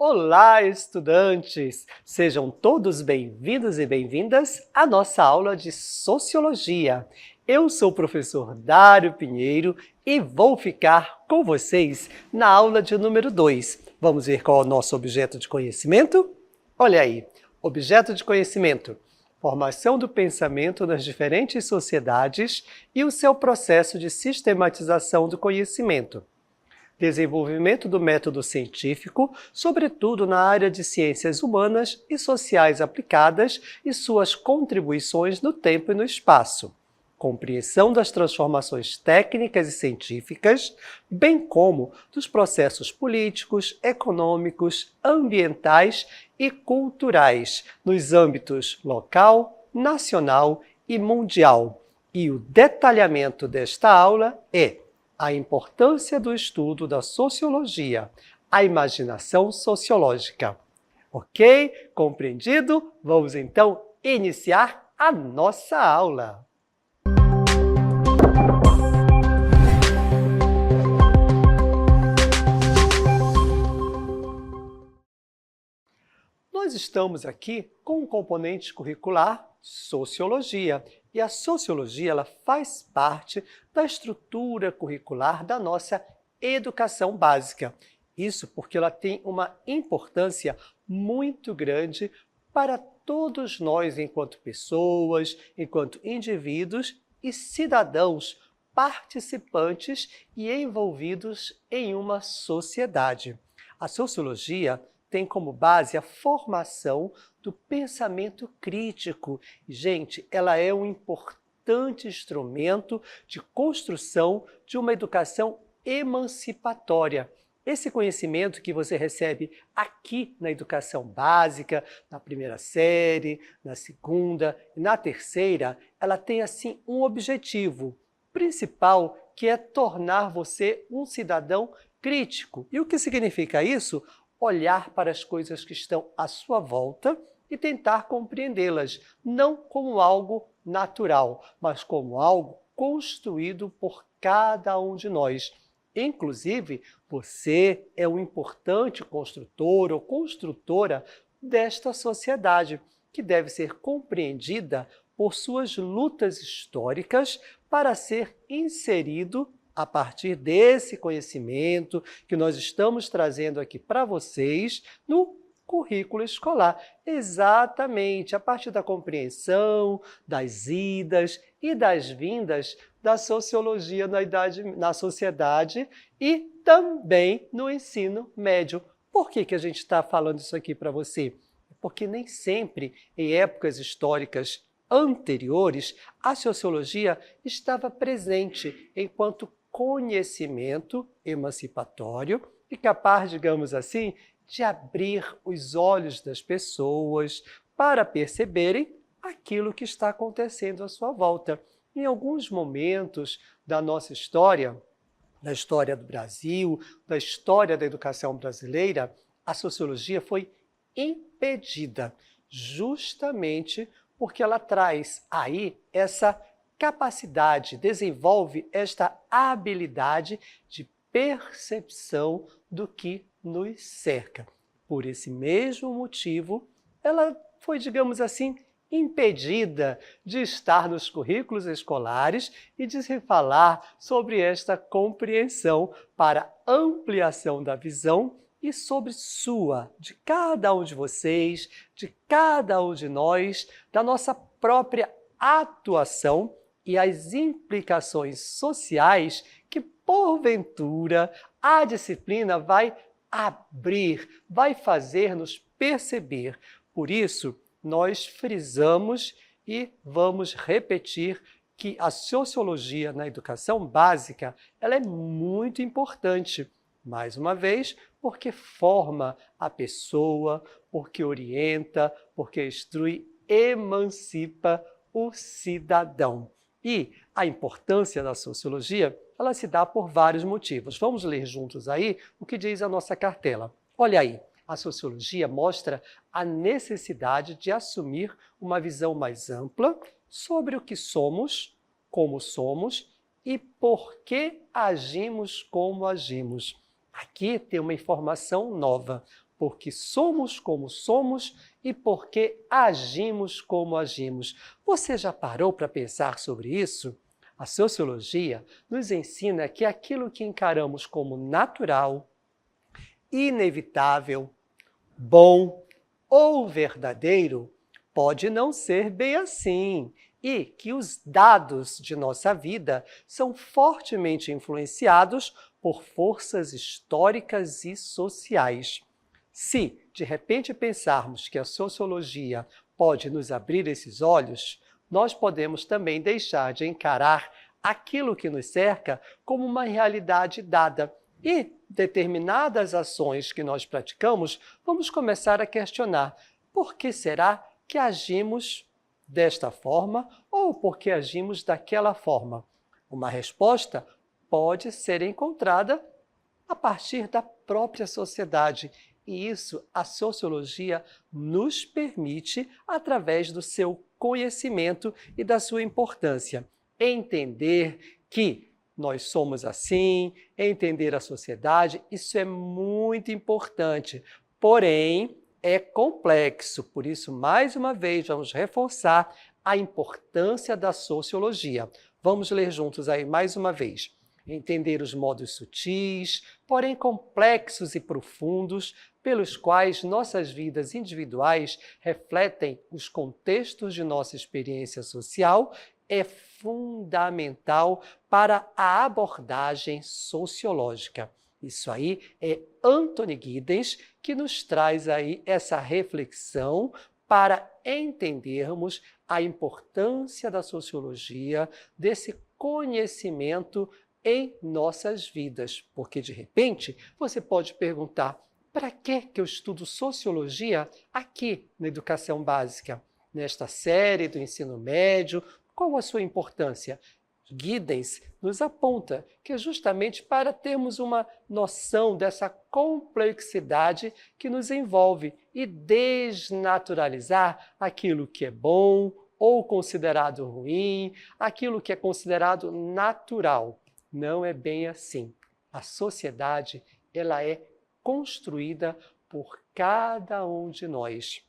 Olá, estudantes! Sejam todos bem-vindos e bem-vindas à nossa aula de Sociologia. Eu sou o professor Dário Pinheiro e vou ficar com vocês na aula de número 2. Vamos ver qual é o nosso objeto de conhecimento? Olha aí, objeto de conhecimento. Formação do pensamento nas diferentes sociedades e o seu processo de sistematização do conhecimento. Desenvolvimento do método científico, sobretudo na área de ciências humanas e sociais aplicadas e suas contribuições no tempo e no espaço. Compreensão das transformações técnicas e científicas, bem como dos processos políticos, econômicos, ambientais e culturais nos âmbitos local, nacional e mundial. E o detalhamento desta aula é a importância do estudo da sociologia, a imaginação sociológica. Ok? Compreendido? Vamos então iniciar a nossa aula. Nós estamos aqui com um componente curricular Sociologia. E a Sociologia ela faz parte da estrutura curricular da nossa educação básica. Isso porque ela tem uma importância muito grande para todos nós enquanto pessoas, enquanto indivíduos e cidadãos participantes e envolvidos em uma sociedade. A Sociologia tem como base a formação do pensamento crítico. Gente, ela é um importante instrumento de construção de uma educação emancipatória. Esse conhecimento que você recebe aqui na educação básica, na primeira série, na segunda e na terceira, ela tem assim um objetivo principal, que é tornar você um cidadão crítico. E o que significa isso? Olhar para as coisas que estão à sua volta e tentar compreendê-las, não como algo natural, mas como algo construído por cada um de nós. Inclusive, você é um importante construtor ou construtora desta sociedade, que deve ser compreendida por suas lutas históricas para ser inserido a partir desse conhecimento que nós estamos trazendo aqui para vocês no currículo escolar. Exatamente, a partir da compreensão, das idas e das vindas da sociologia na sociedade e também no ensino médio. Por que a gente está falando isso aqui para você? Porque nem sempre, em épocas históricas anteriores, a sociologia estava presente enquanto conhecimento emancipatório e capaz, digamos assim, de abrir os olhos das pessoas para perceberem aquilo que está acontecendo à sua volta. Em alguns momentos da nossa história, da história do Brasil, da história da educação brasileira, a sociologia foi impedida, justamente porque ela traz aí essa capacidade, desenvolve esta habilidade de percepção do que nos cerca. Por esse mesmo motivo, ela foi, digamos assim, impedida de estar nos currículos escolares e de se falar sobre esta compreensão para ampliação da visão e sobre de cada um de vocês, de cada um de nós, da nossa própria atuação e as implicações sociais que, porventura, a disciplina vai abrir, vai fazer-nos perceber. Por isso, nós frisamos e vamos repetir que a sociologia na educação básica ela é muito importante. Mais uma vez, porque forma a pessoa, porque orienta, porque instrui, emancipa o cidadão. E a importância da sociologia, ela se dá por vários motivos. Vamos ler juntos aí o que diz a nossa cartela. Olha aí, a sociologia mostra a necessidade de assumir uma visão mais ampla sobre o que somos, como somos e por que agimos como agimos. Aqui tem uma informação nova. porque somos como somos e porque agimos como agimos. Você já parou para pensar sobre isso? A sociologia nos ensina que aquilo que encaramos como natural, inevitável, bom ou verdadeiro pode não ser bem assim e que os dados de nossa vida são fortemente influenciados por forças históricas e sociais. Se, de repente, pensarmos que a sociologia pode nos abrir esses olhos, nós podemos também deixar de encarar aquilo que nos cerca como uma realidade dada e determinadas ações que nós praticamos, vamos começar a questionar por que será que agimos desta forma ou por que agimos daquela forma. Uma resposta pode ser encontrada a partir da própria sociedade. E isso a sociologia nos permite através do seu conhecimento e da sua importância. Entender que nós somos assim, entender a sociedade, isso é muito importante. Porém, é complexo. Por isso, mais uma vez, vamos reforçar a importância da sociologia. Vamos ler juntos aí mais uma vez. Entender os modos sutis, porém complexos e profundos, pelos quais nossas vidas individuais refletem os contextos de nossa experiência social, é fundamental para a abordagem sociológica. Isso aí é Anthony Giddens que nos traz aí essa reflexão para entendermos a importância da sociologia, desse conhecimento em nossas vidas. Porque, de repente, você pode perguntar: para que eu estudo sociologia aqui na educação básica? Nesta série do ensino médio, qual a sua importância? Giddens nos aponta que é justamente para termos uma noção dessa complexidade que nos envolve e desnaturalizar aquilo que é bom ou considerado ruim, aquilo que é considerado natural. Não é bem assim. A sociedade, ela é construída por cada um de nós.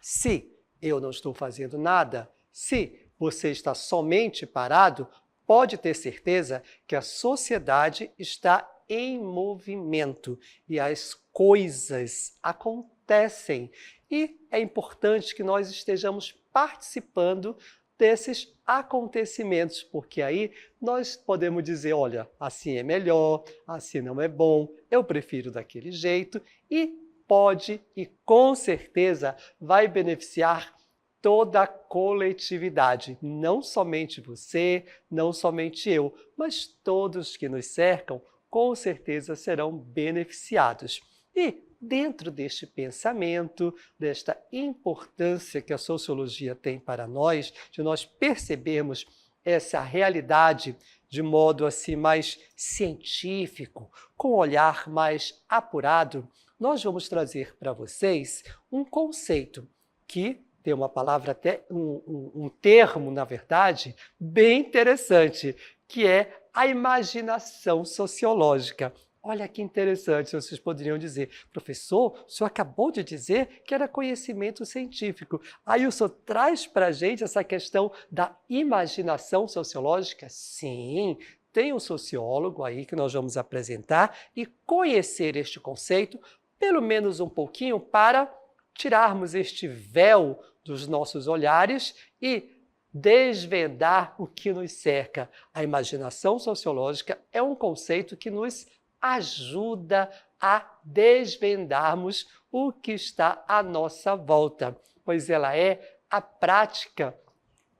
Se eu não estou fazendo nada, se você está somente parado, pode ter certeza que a sociedade está em movimento e as coisas acontecem. E é importante que nós estejamos participando desses acontecimentos, porque aí nós podemos dizer, olha, assim é melhor, assim não é bom, eu prefiro daquele jeito, e pode e com certeza vai beneficiar toda a coletividade, não somente você, não somente eu, mas todos que nos cercam, com certeza serão beneficiados. E dentro deste pensamento, desta importância que a sociologia tem para nós, de nós percebermos essa realidade de modo assim mais científico, com um olhar mais apurado, nós vamos trazer para vocês um conceito que tem uma palavra, até um termo, na verdade, bem interessante, que é a imaginação sociológica. Olha que interessante, vocês poderiam dizer, professor, o senhor acabou de dizer que era conhecimento científico. Aí o senhor traz para a gente essa questão da imaginação sociológica? Sim, tem um sociólogo aí que nós vamos apresentar e conhecer este conceito, pelo menos um pouquinho, para tirarmos este véu dos nossos olhares e desvendar o que nos cerca. A imaginação sociológica é um conceito que nos ajuda a desvendarmos o que está à nossa volta, pois ela é a prática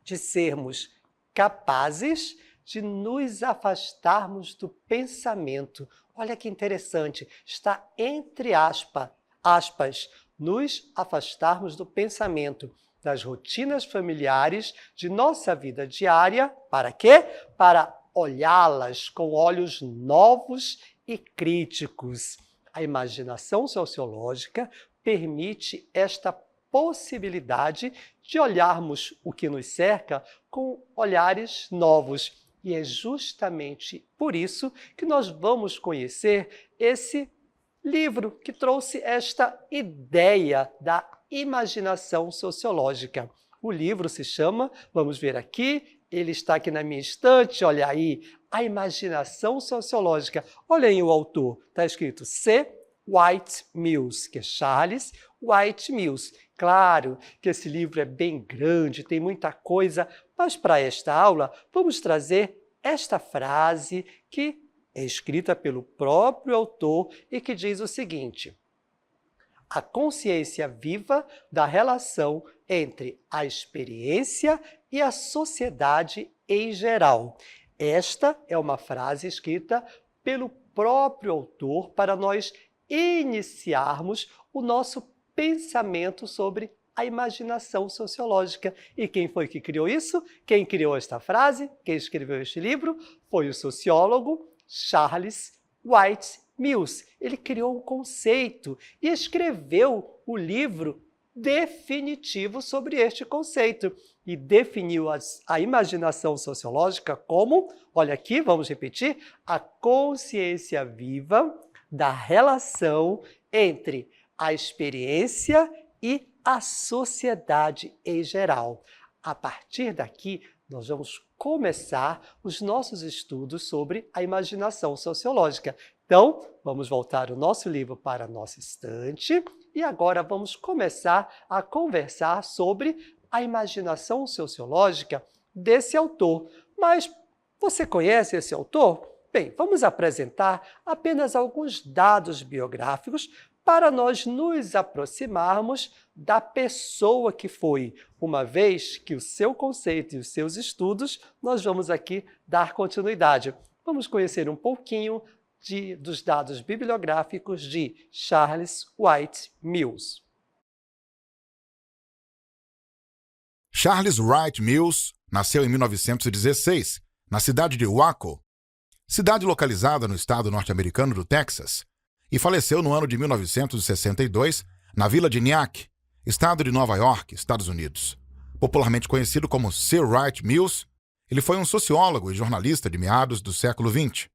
de sermos capazes de nos afastarmos do pensamento. Olha que interessante, está entre aspas, nos afastarmos do pensamento, das rotinas familiares, de nossa vida diária, para quê? Para olhá-las com olhos novos e críticos. A imaginação sociológica permite esta possibilidade de olharmos o que nos cerca com olhares novos. E é justamente por isso que nós vamos conhecer esse livro que trouxe esta ideia da imaginação sociológica. O livro se chama, vamos ver aqui, ele está aqui na minha estante, olha aí, A Imaginação Sociológica. Olha aí o autor, está escrito C. Wright Mills, que é Charles Wright Mills. Claro que esse livro é bem grande, tem muita coisa, mas para esta aula vamos trazer esta frase que é escrita pelo próprio autor e que diz o seguinte: a consciência viva da relação entre a experiência e a sociedade em geral. Esta é uma frase escrita pelo próprio autor para nós iniciarmos o nosso pensamento sobre a imaginação sociológica. E quem foi que criou isso? Quem criou esta frase? Quem escreveu este livro? Foi o sociólogo Charles Wright Mills. Ele criou um conceito e escreveu o livro definitivo sobre este conceito e definiu a imaginação sociológica como, olha aqui, vamos repetir, a consciência viva da relação entre a experiência e a sociedade em geral. A partir daqui, nós vamos começar os nossos estudos sobre a imaginação sociológica. Então, vamos voltar o nosso livro para a nossa estante e agora vamos começar a conversar sobre a imaginação sociológica desse autor. Mas você conhece esse autor? Bem, vamos apresentar apenas alguns dados biográficos para nós nos aproximarmos da pessoa que foi, uma vez que o seu conceito e os seus estudos, nós vamos aqui dar continuidade. Vamos conhecer um pouquinho dos dados bibliográficos de Charles Wright Mills. Charles Wright Mills nasceu em 1916, na cidade de Waco, cidade localizada no estado norte-americano do Texas, e faleceu no ano de 1962, na vila de Nyack, estado de Nova York, Estados Unidos. Popularmente conhecido como Sir Wright Mills, ele foi um sociólogo e jornalista de meados do século XX.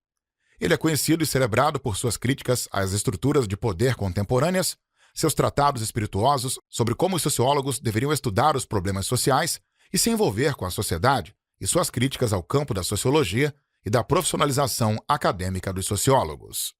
Ele é conhecido e celebrado por suas críticas às estruturas de poder contemporâneas, seus tratados espirituosos sobre como os sociólogos deveriam estudar os problemas sociais e se envolver com a sociedade, e suas críticas ao campo da sociologia e da profissionalização acadêmica dos sociólogos.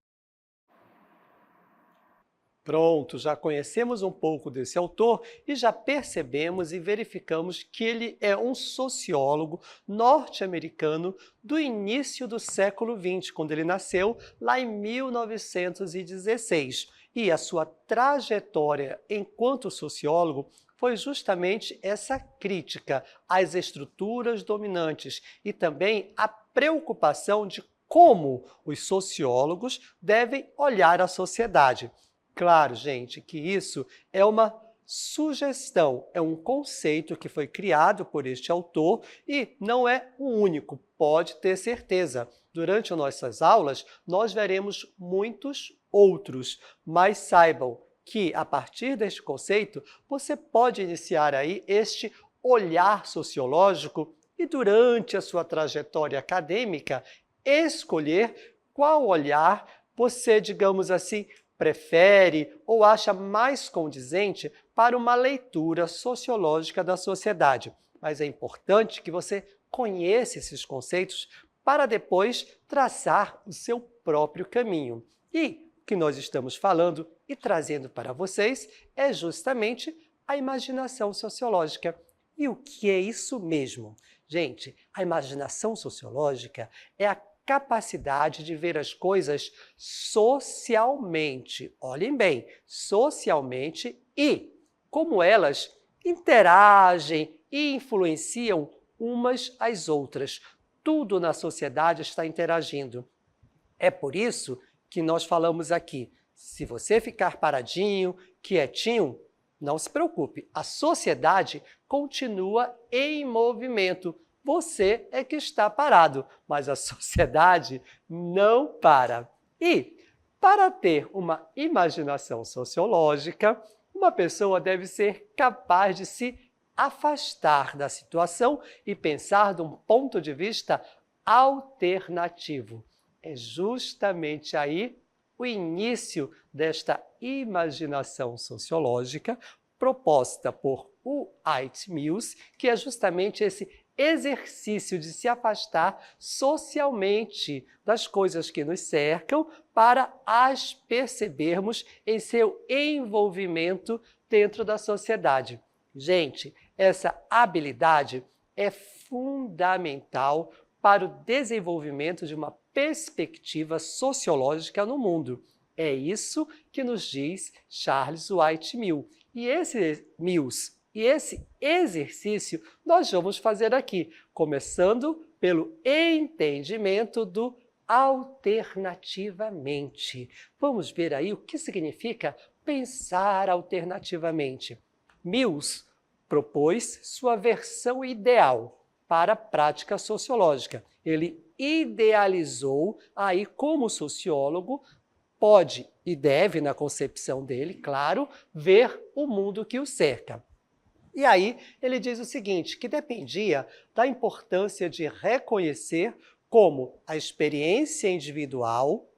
Pronto, já conhecemos um pouco desse autor e já percebemos e verificamos que ele é um sociólogo norte-americano do início do século XX, quando ele nasceu lá em 1916. E a sua trajetória enquanto sociólogo foi justamente essa crítica às estruturas dominantes e também a preocupação de como os sociólogos devem olhar a sociedade. Claro, gente, que isso é uma sugestão, é um conceito que foi criado por este autor e não é o único, pode ter certeza. Durante nossas aulas, nós veremos muitos outros, mas saibam que, a partir deste conceito, você pode iniciar aí este olhar sociológico e, durante a sua trajetória acadêmica, escolher qual olhar você, digamos assim, prefere ou acha mais condizente para uma leitura sociológica da sociedade. Mas é importante que você conheça esses conceitos para depois traçar o seu próprio caminho. E o que nós estamos falando e trazendo para vocês é justamente a imaginação sociológica. E o que é isso mesmo? Gente, a imaginação sociológica é a capacidade de ver as coisas socialmente, olhem bem, socialmente e como elas interagem e influenciam umas às outras. Tudo na sociedade está interagindo. É por isso que nós falamos aqui, se você ficar paradinho, quietinho, não se preocupe, a sociedade continua em movimento. Você é que está parado, mas a sociedade não para. E, para ter uma imaginação sociológica, uma pessoa deve ser capaz de se afastar da situação e pensar de um ponto de vista alternativo. É justamente aí o início desta imaginação sociológica proposta por Wright Mills, que é justamente esse exercício de se afastar socialmente das coisas que nos cercam para as percebermos em seu envolvimento dentro da sociedade. Gente, essa habilidade é fundamental para o desenvolvimento de uma perspectiva sociológica no mundo. É isso que nos diz Charles Wright Mills. E esse exercício nós vamos fazer aqui, começando pelo entendimento do alternativamente. Vamos ver aí o que significa pensar alternativamente. Mills propôs sua versão ideal para a prática sociológica. Ele idealizou aí como sociólogo pode e deve, na concepção dele, claro, ver o mundo que o cerca. E aí ele diz o seguinte, que dependia da importância de reconhecer como a experiência individual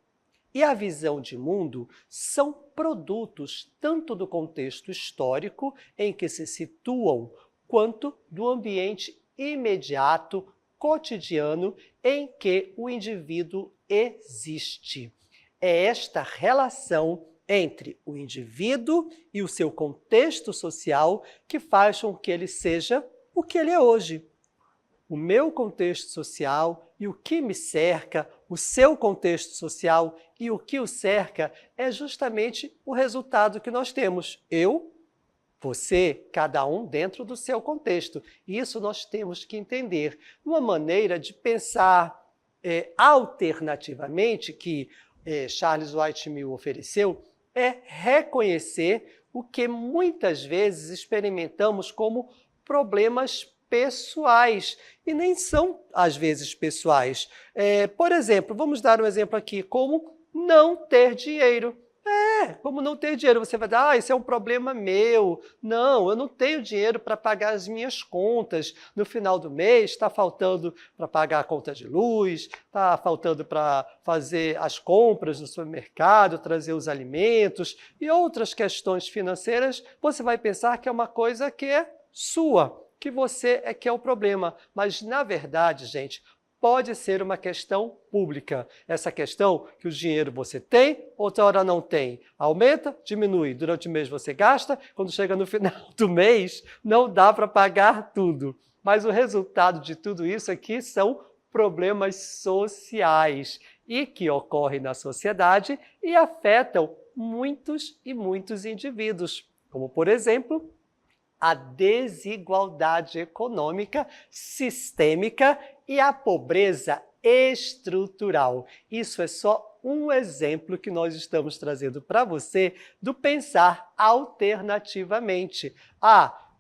e a visão de mundo são produtos tanto do contexto histórico em que se situam, quanto do ambiente imediato, cotidiano, em que o indivíduo existe. É esta relação entre o indivíduo e o seu contexto social que faz com que ele seja o que ele é hoje. O meu contexto social e o que me cerca, o seu contexto social e o que o cerca é justamente o resultado que nós temos. Eu, você, cada um dentro do seu contexto. Isso nós temos que entender. Uma maneira de pensar alternativamente que Charles Wright Mills ofereceu é reconhecer o que muitas vezes experimentamos como problemas pessoais, e nem são, às vezes, pessoais. Por exemplo, vamos dar um exemplo aqui, como não ter dinheiro. Como não ter dinheiro. Você vai dizer, isso é um problema meu. Não, eu não tenho dinheiro para pagar as minhas contas. No final do mês está faltando para pagar a conta de luz, está faltando para fazer as compras no supermercado, trazer os alimentos e outras questões financeiras. Você vai pensar que é uma coisa que é sua, que você é que é o problema. Mas, na verdade, gente, pode ser uma questão pública. Essa questão que o dinheiro você tem, outra hora não tem. Aumenta, diminui. Durante o mês você gasta, quando chega no final do mês, não dá para pagar tudo. Mas o resultado de tudo isso aqui são problemas sociais e que ocorrem na sociedade e afetam muitos e muitos indivíduos. Como, por exemplo, a desigualdade econômica sistêmica e a pobreza estrutural. Isso é só um exemplo que nós estamos trazendo para você do pensar alternativamente.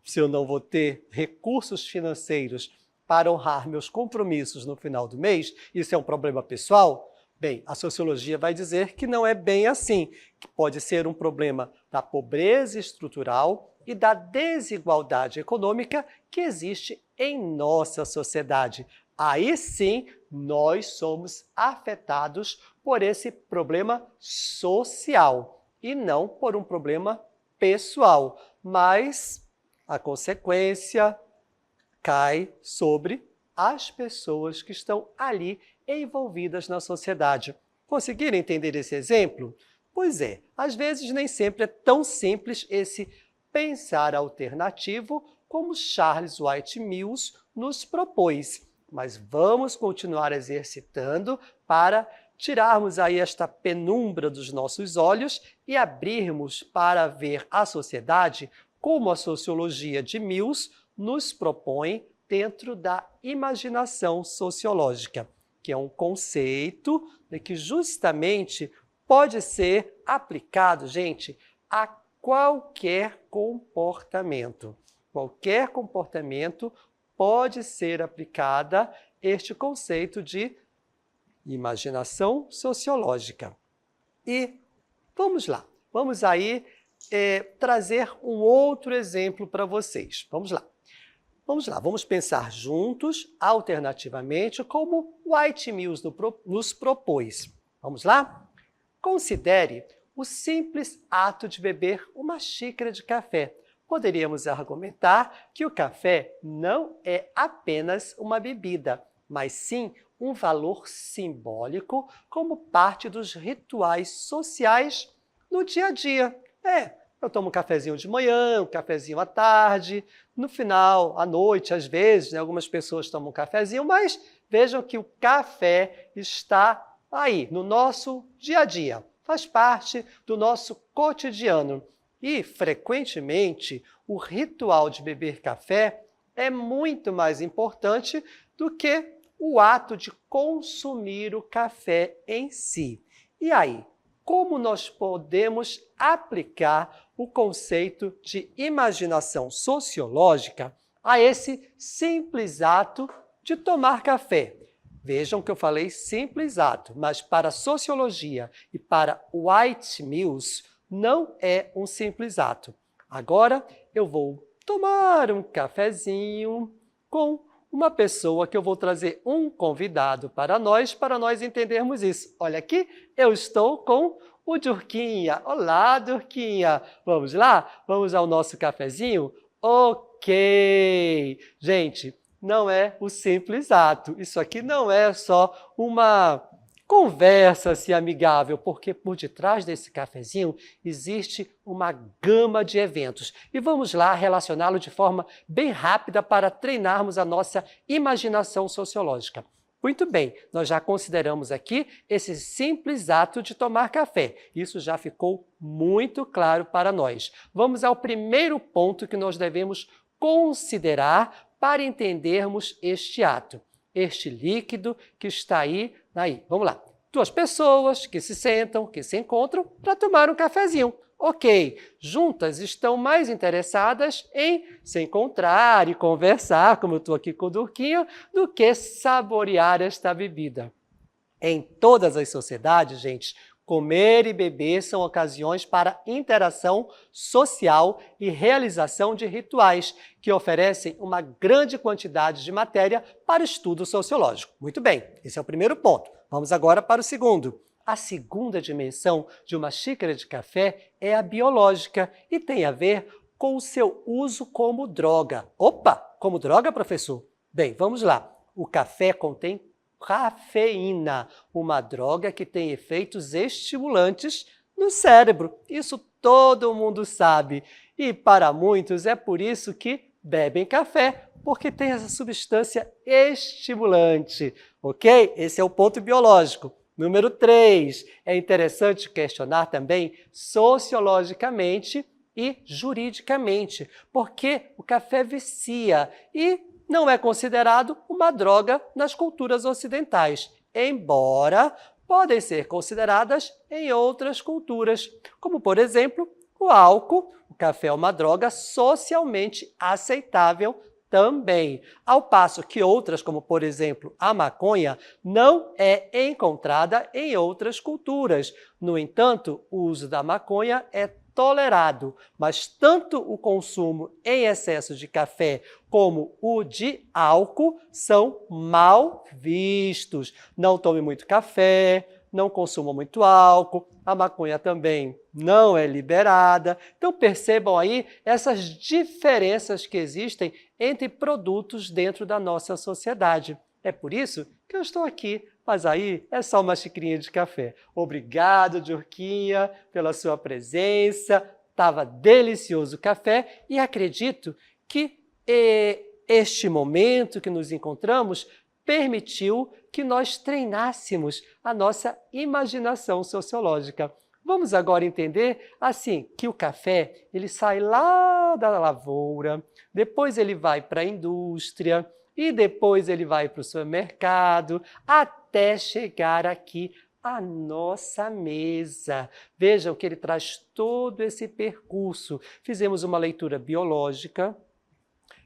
Se eu não vou ter recursos financeiros para honrar meus compromissos no final do mês, isso é um problema pessoal? Bem, a sociologia vai dizer que não é bem assim, que pode ser um problema da pobreza estrutural e da desigualdade econômica que existe em nossa sociedade. Aí sim, nós somos afetados por esse problema social e não por um problema pessoal, mas a consequência cai sobre as pessoas que estão ali envolvidas na sociedade. Conseguiram entender esse exemplo? Pois é, às vezes nem sempre é tão simples esse pensar alternativo como Charles Wright Mills nos propôs. Mas vamos continuar exercitando para tirarmos aí esta penumbra dos nossos olhos e abrirmos para ver a sociedade como a sociologia de Mills nos propõe dentro da imaginação sociológica, que é um conceito que justamente pode ser aplicado, gente, a qualquer comportamento. Qualquer comportamento pode ser aplicada este conceito de imaginação sociológica. E vamos lá, vamos aí trazer um outro exemplo para vocês. Vamos lá, vamos pensar juntos, alternativamente, como Wright Mills nos propôs. Vamos lá? Considere o simples ato de beber uma xícara de café. Poderíamos argumentar que o café não é apenas uma bebida, mas sim um valor simbólico como parte dos rituais sociais no dia a dia. Eu tomo um cafezinho de manhã, um cafezinho à tarde, no final, à noite, às vezes, algumas pessoas tomam um cafezinho, mas vejam que o café está aí, no nosso dia a dia, faz parte do nosso cotidiano. E, frequentemente, o ritual de beber café é muito mais importante do que o ato de consumir o café em si. E aí, como nós podemos aplicar o conceito de imaginação sociológica a esse simples ato de tomar café? Vejam que eu falei simples ato, mas para a sociologia e para White Mills não é um simples ato. Agora eu vou tomar um cafezinho com uma pessoa que eu vou trazer um convidado para nós entendermos isso. Olha aqui, eu estou com o Durquinha. Olá, Durquinha. Vamos lá? Vamos ao nosso cafezinho? Ok. Gente, não é o simples ato. Isso aqui não é só uma conversa assim, amigável, porque por detrás desse cafezinho existe uma gama de eventos. E vamos lá relacioná-lo de forma bem rápida para treinarmos a nossa imaginação sociológica. Muito bem, nós já consideramos aqui esse simples ato de tomar café. Isso já ficou muito claro para nós. Vamos ao primeiro ponto que nós devemos considerar para entendermos este ato. Este líquido que está aí. Vamos lá. Duas pessoas que se sentam, que se encontram para tomar um cafezinho. Ok, juntas estão mais interessadas em se encontrar e conversar, como eu estou aqui com o Durquinha, do que saborear esta bebida. Em todas as sociedades, gente, comer e beber são ocasiões para interação social e realização de rituais que oferecem uma grande quantidade de matéria para estudo sociológico. Muito bem, esse é o primeiro ponto. Vamos agora para o segundo. A segunda dimensão de uma xícara de café é a biológica e tem a ver com o seu uso como droga. Opa, como droga, professor? Bem, vamos lá. O café contém cafeína, uma droga que tem efeitos estimulantes no cérebro. Isso todo mundo sabe. E para muitos é por isso que bebem café, porque tem essa substância estimulante, ok? Esse é o ponto biológico. Número 3, é interessante questionar também sociologicamente e juridicamente, porque o café vicia e não é considerado uma droga nas culturas ocidentais, embora podem ser consideradas em outras culturas, como, por exemplo, o álcool. O café é uma droga socialmente aceitável também, ao passo que outras, como, por exemplo, a maconha, não é encontrada em outras culturas. No entanto, o uso da maconha é tolerado, mas tanto o consumo em excesso de café como o de álcool são mal vistos. Não tome muito café, não consuma muito álcool, a maconha também não é liberada. Então percebam aí essas diferenças que existem entre produtos dentro da nossa sociedade. É por isso que eu estou aqui, mas aí é só uma xicrinha de café. Obrigado, Durquinha, pela sua presença. Estava delicioso o café e acredito que este momento que nos encontramos permitiu que nós treinássemos a nossa imaginação sociológica. Vamos agora entender, assim, que o café ele sai lá da lavoura, depois ele vai para a indústria e depois ele vai para o supermercado até chegar aqui à nossa mesa. Vejam que ele traz todo esse percurso. Fizemos uma leitura biológica,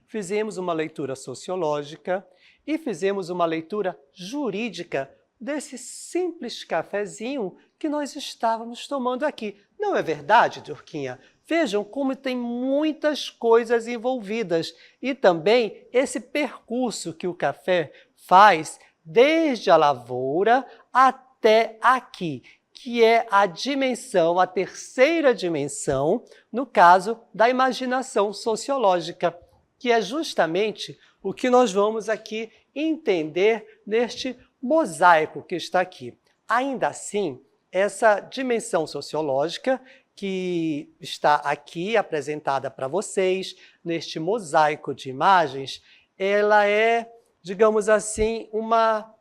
fizemos uma leitura sociológica e fizemos uma leitura jurídica desse simples cafezinho que nós estávamos tomando aqui. Não é verdade, Durquinha? Vejam como tem muitas coisas envolvidas e também esse percurso que o café faz desde a lavoura até aqui. que é a dimensão, a terceira dimensão, no caso da imaginação sociológica, que é justamente o que nós vamos aqui entender neste mosaico que está aqui. Ainda assim, essa dimensão sociológica que está aqui apresentada para vocês, neste mosaico de imagens, ela é, digamos assim, uma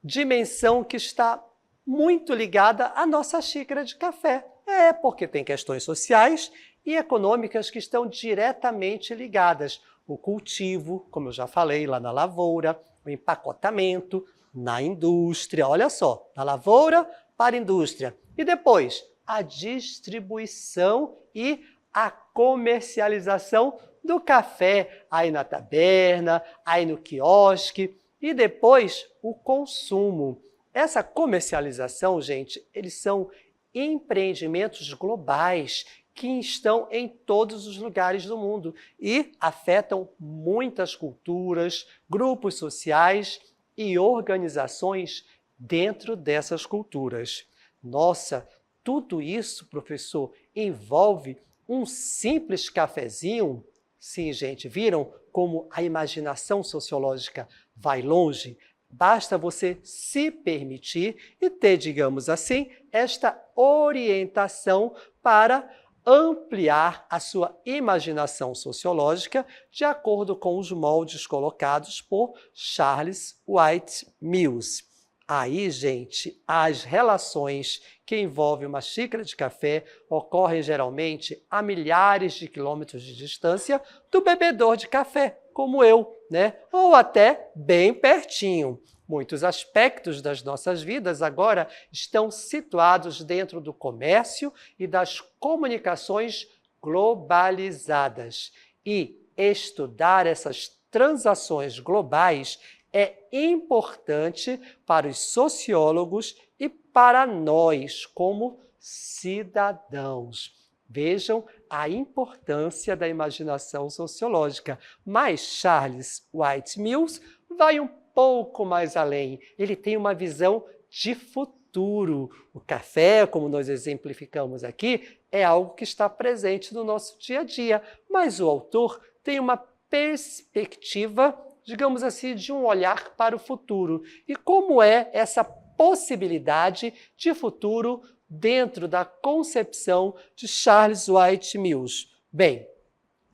dimensão que está muito ligada à nossa xícara de café. Porque tem questões sociais e econômicas que estão diretamente ligadas. O cultivo, como eu já falei, lá na lavoura, o empacotamento, na indústria, olha só, da lavoura para a indústria. E depois, a distribuição e a comercialização do café aí na taberna, aí no quiosque, e depois o consumo. Essa comercialização, gente, eles são empreendimentos globais que estão em todos os lugares do mundo e afetam muitas culturas, grupos sociais e organizações dentro dessas culturas. Nossa, tudo isso, professor, envolve um simples cafezinho? Sim, gente, viram como a imaginação sociológica vai longe? Basta você se permitir e ter, digamos assim, esta orientação para ampliar a sua imaginação sociológica de acordo com os moldes colocados por Charles White Mills. Aí, gente, as relações que envolvem uma xícara de café ocorrem geralmente a milhares de quilômetros de distância do bebedor de café, como eu, né? Ou até bem pertinho. Muitos aspectos das nossas vidas agora estão situados dentro do comércio e das comunicações globalizadas. E estudar essas transações globais é importante para os sociólogos e para nós, como cidadãos. Vejam a importância da imaginação sociológica. Mas Charles White Mills vai um pouco mais além. Ele tem uma visão de futuro. O café, como nós exemplificamos aqui, é algo que está presente no nosso dia a dia. Mas o autor tem uma perspectiva, digamos assim, de um olhar para o futuro. E como é essa possibilidade de futuro dentro da concepção de Charles White Mills? Bem,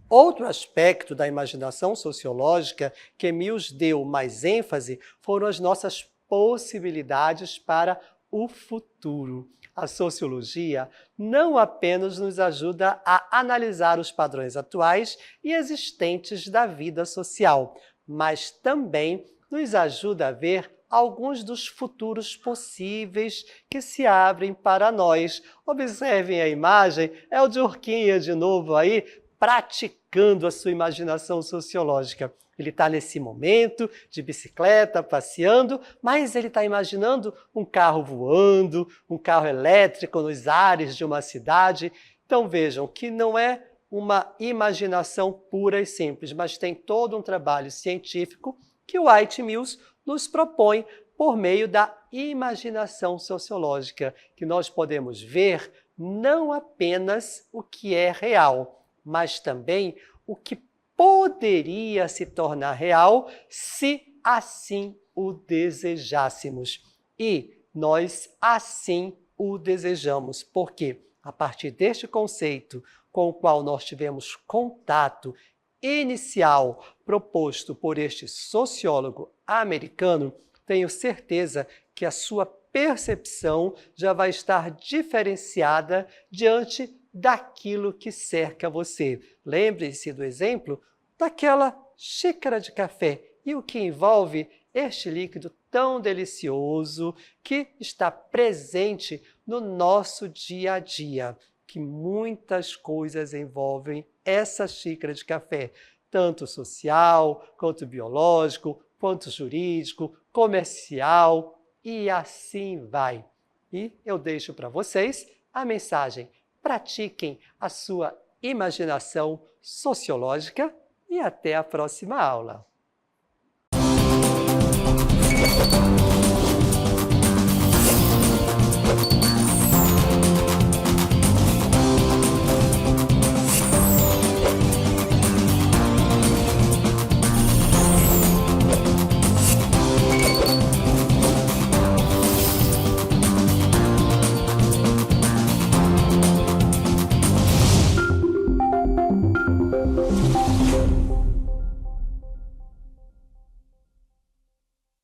outro aspecto da imaginação sociológica que Mills deu mais ênfase foram as nossas possibilidades para o futuro. A sociologia não apenas nos ajuda a analisar os padrões atuais e existentes da vida social, mas também nos ajuda a ver alguns dos futuros possíveis que se abrem para nós. Observem a imagem, é o Durkheim de novo aí, praticando a sua imaginação sociológica. Ele está nesse momento de bicicleta, passeando, mas ele está imaginando um carro voando, um carro elétrico nos ares de uma cidade. Então vejam que não é uma imaginação pura e simples, mas tem todo um trabalho científico que o White Mills nos propõe por meio da imaginação sociológica, que nós podemos ver não apenas o que é real, mas também o que poderia se tornar real se assim o desejássemos. E nós assim o desejamos, porque a partir deste conceito com o qual nós tivemos contato inicial proposto por este sociólogo americano, tenho certeza que a sua percepção já vai estar diferenciada diante daquilo que cerca você. Lembre-se do exemplo daquela xícara de café e o que envolve este líquido tão delicioso que está presente no nosso dia a dia, que muitas coisas envolvem essa xícara de café, tanto social, quanto biológico, quanto jurídico, comercial e assim vai. E eu deixo para vocês a mensagem: pratiquem a sua imaginação sociológica e até a próxima aula.